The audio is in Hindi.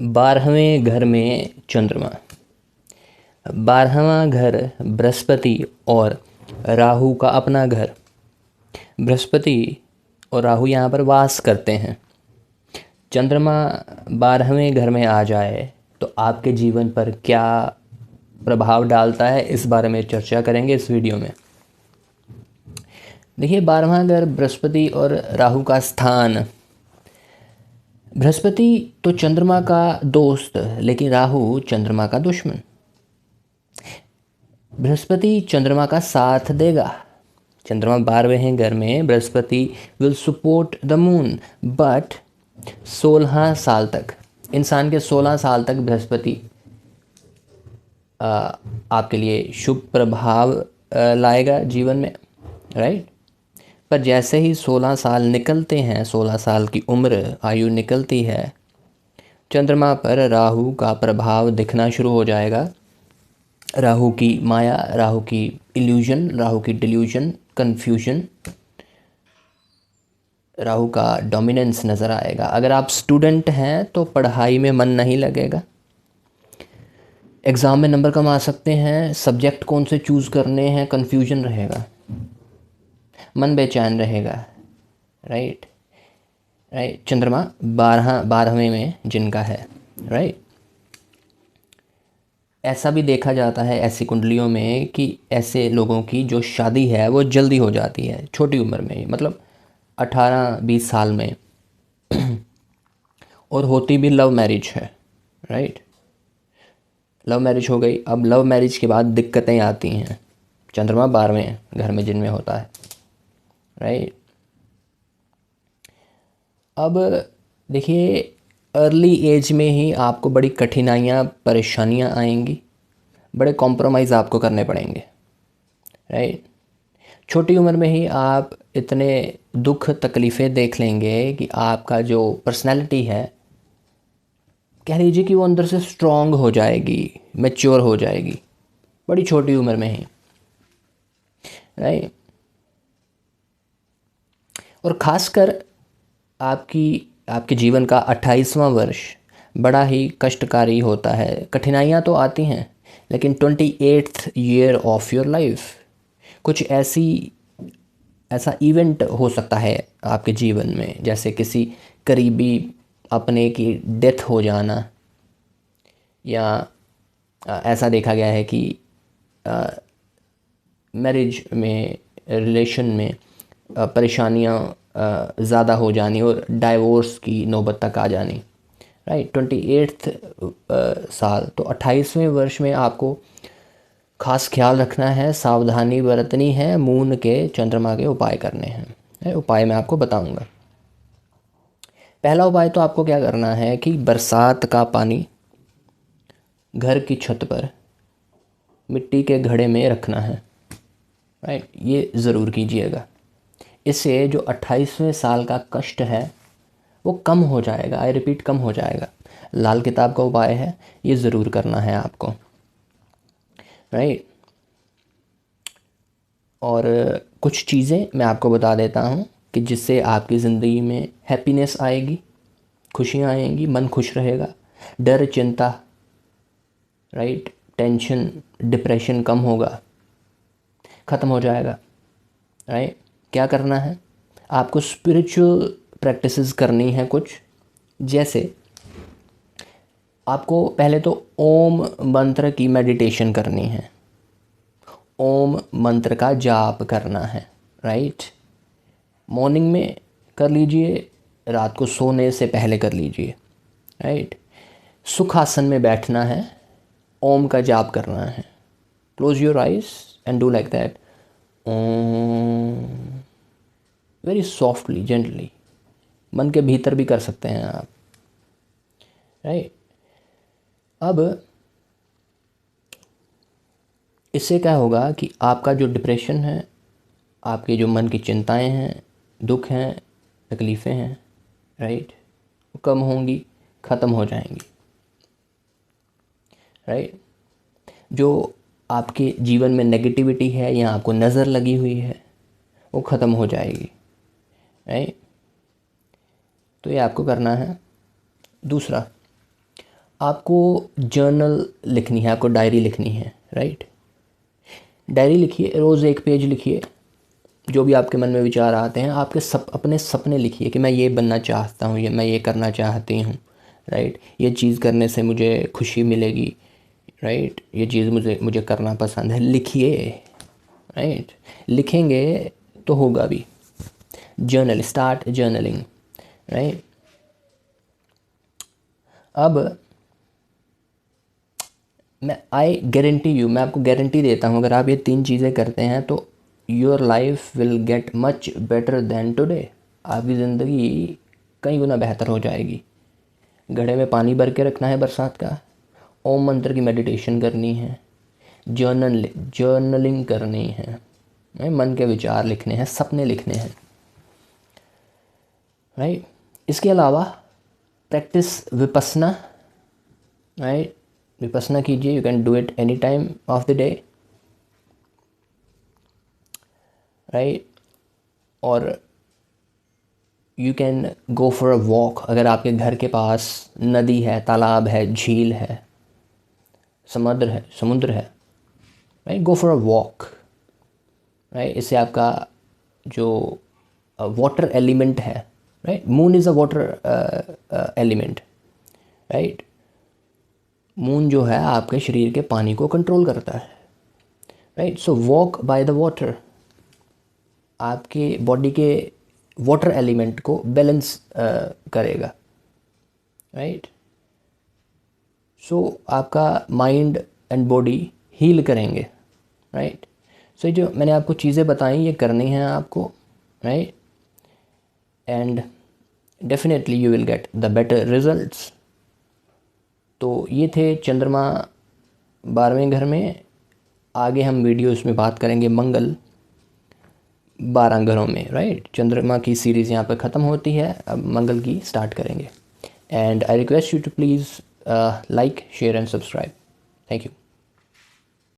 12वें घर में चंद्रमा। 12वां घर बृहस्पति और राहु का अपना घर। बृहस्पति और राहु यहाँ पर वास करते हैं। चंद्रमा 12वें घर में आ जाए तो आपके जीवन पर क्या प्रभाव डालता है, इस बारे में चर्चा करेंगे इस वीडियो में। देखिए, 12वां घर बृहस्पति और राहु का स्थान। बृहस्पति तो चंद्रमा का दोस्त, लेकिन राहु चंद्रमा का दुश्मन। बृहस्पति चंद्रमा का साथ देगा। चंद्रमा 12वें घर में, Brihaspati will support the moon, but 16 साल तक, इंसान के 16 साल तक बृहस्पति आपके लिए शुभ प्रभाव लाएगा जीवन में, राइट। पर जैसे ही 16 साल निकलते हैं, 16 साल की उम्र आयु निकलती है, चंद्रमा पर राहु का प्रभाव दिखना शुरू हो जाएगा। राहु की माया, राहु की इल्यूजन, राहु की डिल्यूजन, कन्फ्यूजन, राहु का डोमिनेंस नज़र आएगा। अगर आप स्टूडेंट हैं तो पढ़ाई में मन नहीं लगेगा, एग्ज़ाम में नंबर कम आ सकते हैं, सब्जेक्ट कौन से चूज़ करने हैं कन्फ्यूजन रहेगा, मन बेचैन रहेगा, राइट। चंद्रमा 12वें में जिनका है, राइट। ऐसा भी देखा जाता है ऐसी कुंडलियों में कि ऐसे लोगों की जो शादी है वो जल्दी हो जाती है, छोटी उम्र में, मतलब 18-20 साल में और होती भी लव मैरिज है, राइट। लव मैरिज हो गई, अब लव मैरिज के बाद दिक्कतें आती हैं। चंद्रमा 12वें घर में जिनमें होता है, राइट। अब देखिए, अर्ली एज में ही आपको बड़ी कठिनाइयाँ, परेशानियाँ आएंगी, बड़े कॉम्प्रोमाइज़ आपको करने पड़ेंगे, राइट। छोटी उम्र में ही आप इतने दुख तकलीफ़ें देख लेंगे कि आपका जो पर्सनैलिटी है, कह लीजिए कि वो अंदर से स्ट्रॉन्ग हो जाएगी, मैच्योर हो जाएगी, बड़ी छोटी उम्र में ही, राइट। और ख़ासकर आपके जीवन का 28वां वर्ष बड़ा ही कष्टकारी होता है। कठिनाइयाँ तो आती हैं, लेकिन 28th year of your life, कुछ ऐसा इवेंट हो सकता है आपके जीवन में, जैसे किसी करीबी अपने की डेथ हो जाना, या ऐसा देखा गया है कि मैरिज में, रिलेशन में परेशानियाँ ज़्यादा हो जानी और डाइवोर्स की नौबत तक आ जानी, राइट। 28th साल तो 28वें वर्ष में आपको खास ख्याल रखना है, सावधानी बरतनी है, मून के, चंद्रमा के उपाय करने हैं। उपाय मैं आपको बताऊंगा। पहला उपाय तो आपको क्या करना है कि बरसात का पानी घर की छत पर मिट्टी के घड़े में रखना है, राइट। ये ज़रूर कीजिएगा। इससे जो 28वें साल का कष्ट है वो कम हो जाएगा, आई रिपीट, कम हो जाएगा। लाल किताब का उपाय है, ये ज़रूर करना है आपको, राइट। और कुछ चीज़ें मैं आपको बता देता हूँ कि जिससे आपकी ज़िंदगी में हैप्पीनेस आएगी, खुशियाँ आएंगी, मन खुश रहेगा, डर, चिंता, राइट, टेंशन, डिप्रेशन कम होगा, ख़त्म हो जाएगा, राइट। क्या करना है आपको? स्पिरिचुअल प्रैक्टिसेस करनी है कुछ, जैसे आपको पहले तो ओम मंत्र की मेडिटेशन करनी है, ओम मंत्र का जाप करना है, राइट। मॉर्निंग में कर लीजिए, रात को सोने से पहले कर लीजिए, राइट। सुखासन में बैठना है, ओम का जाप करना है, close your eyes and do like that, Om, very softly, gently, मन के भीतर भी कर सकते हैं आप, राइट। अब इससे क्या होगा कि आपका जो डिप्रेशन है, आपके जो मन की चिंताएं हैं, दुख हैं, तकलीफ़ें हैं, राइट, वो कम होंगी, ख़त्म हो जाएंगी, राइट। जो आपके जीवन में नेगेटिविटी है या आपको नज़र लगी हुई है, वो ख़त्म हो जाएगी, राइट। तो ये आपको करना है। दूसरा, आपको जर्नल लिखनी है, आपको डायरी लिखनी है, राइट। डायरी लिखिए, रोज़ एक पेज लिखिए, जो भी आपके मन में विचार आते हैं, आपके अपने सपने लिखिए कि मैं ये बनना चाहता हूँ, ये मैं ये करना चाहती हूँ, राइट। ये चीज़ करने से मुझे खुशी मिलेगी, राइट। ये चीज़ मुझे करना पसंद है, लिखिए, राइट। लिखेंगे तो होगा भी। Journal, start journaling, right. अब मैं आपको गारंटी देता हूँ, अगर आप ये 3 चीज़ें करते हैं तो your life will get much better than today. आपकी ज़िंदगी कई गुना बेहतर हो जाएगी। घड़े में पानी भर के रखना है बरसात का, ओम मंत्र की मेडिटेशन करनी है, जर्नलिंग करनी है, मन के विचार लिखने हैं, सपने लिखने हैं, राइट। इसके अलावा प्रैक्टिस विपस्सना, राइट। विपस्सना कीजिए, you can do it any time of the day, right. और you can go for a walk. अगर आपके घर के पास नदी है, तालाब है, झील है, समुद्र है, right, go for a walk, right. इससे आपका जो वाटर एलिमेंट है, right, moon is a water element, right. Moon जो है आपके शरीर के पानी को कंट्रोल करता है, right. So walk by the water आपके बॉडी के वाटर एलिमेंट को बैलेंस करेगा, राइट। सो आपका माइंड एंड बॉडी हील करेंगे, राइट। सो ये जो मैंने आपको चीज़ें बताई ये करनी है आपको, right, and definitely you will get the better results. तो ये थे चंद्रमा 12वें घर में। आगे हम वीडियोस में बात करेंगे मंगल 12 घरों में, राइट। चंद्रमा की सीरीज़ यहाँ पर ख़त्म होती है, अब मंगल की स्टार्ट करेंगे। And I request you to please like, share and subscribe. Thank you.